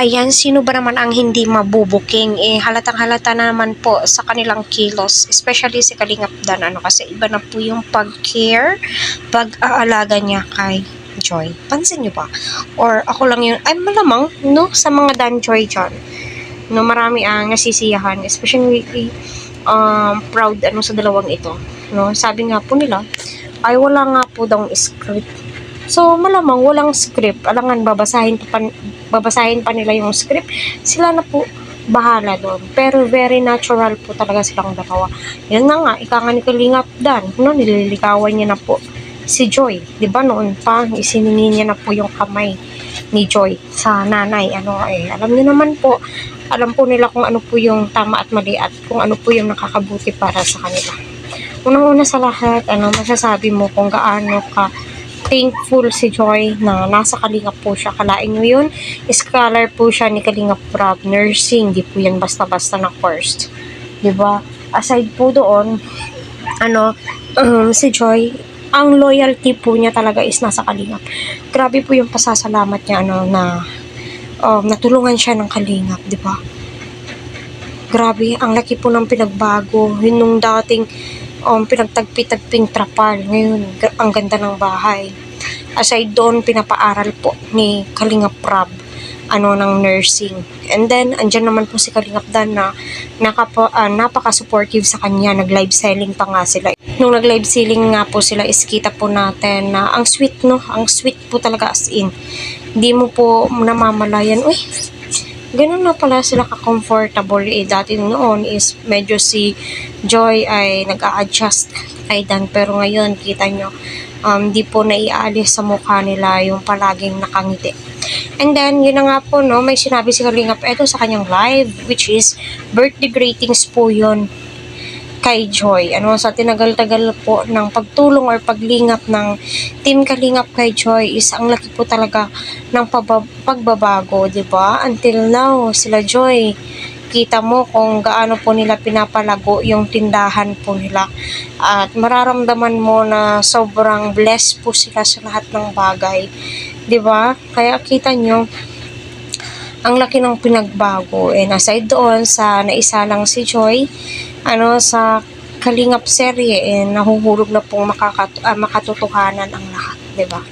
Ayan, sino ba naman ang hindi mabubuking? Halatang halata na naman po sa kanilang kilos, especially si Kalingap Dan, kasi iba na po yung pag-care, pag-aalaga niya kay Joy. Pansin niyo ba? Or ako lang yun, ay malamang, no, sa mga Dan Joy dyan, no, marami ang nasisiyahan, especially proud sa dalawang ito, no. Sabi nga po nila, ay wala nga po daw script. So, malamang walang script. Alangan, babasahin pa nila yung script. Sila na po bahala doon. Pero very natural po talaga silang dalawa. Yan na nga, ika nga ni Kalingap Dan, no, nililikawan niya na po si Joy. Diba noon pa, isiningi niya na po yung kamay ni Joy sa nanay. Alam niyo naman po, alam po nila kung ano po yung tama at mali at kung ano po yung nakakabuti para sa kanila. Unang-una sa lahat, masasabi mo kung gaano ka thankful si Joy na nasa Kalingap po siya. Kalain nyo yun, scholar po siya ni Kalingap Rob, nursing, di po yan basta-basta na course. Diba? Aside po doon, si Joy, ang loyalty po niya talaga is nasa Kalingap. Grabe po yung pasasalamat niya, na natulungan siya ng Kalingap, diba? Grabe, ang laki po ng pinagbago. Yun nung dating pinagtagpi-tagping trapal. Ngayon, ang ganda ng bahay. Aside doon, pinapaaral po ni Kalingap Rob, ng nursing. And then, andyan naman po si Kalingap Dan na napaka-supportive sa kanya. Nag-live selling pa nga sila. Nung nag-live selling nga po sila, is kita po natin na ang sweet, no? Ang sweet po talaga as in. Hindi mo po namamalayan, uy, ganun na pala sila ka-comfortable. Dati noon is medyo si Joy ay nag-a-adjust kay Dan. Pero ngayon, kita nyo, di po naiaalis sa mukha nila yung palaging nakangiti. And then, yun na nga po, no, may sinabi si Kalingap eto sa kanyang live, which is birthday greetings po yun kay Joy. Sa tinagal-tagal po ng pagtulong or paglingap ng Team Kalingap kay Joy is ang laki po talaga ng pagbabago, di ba? Until now, sila Joy, kita mo kung gaano po nila pinapalago yung tindahan po nila. At mararamdaman mo na sobrang blessed po sila sa lahat ng bagay. Di ba? Kaya kita nyo, ang laki ng pinagbago. And aside doon sa naisalang si Joy, sa Kalingap serye, nahuhulog na pong makatotohanan ang lahat, 'di ba?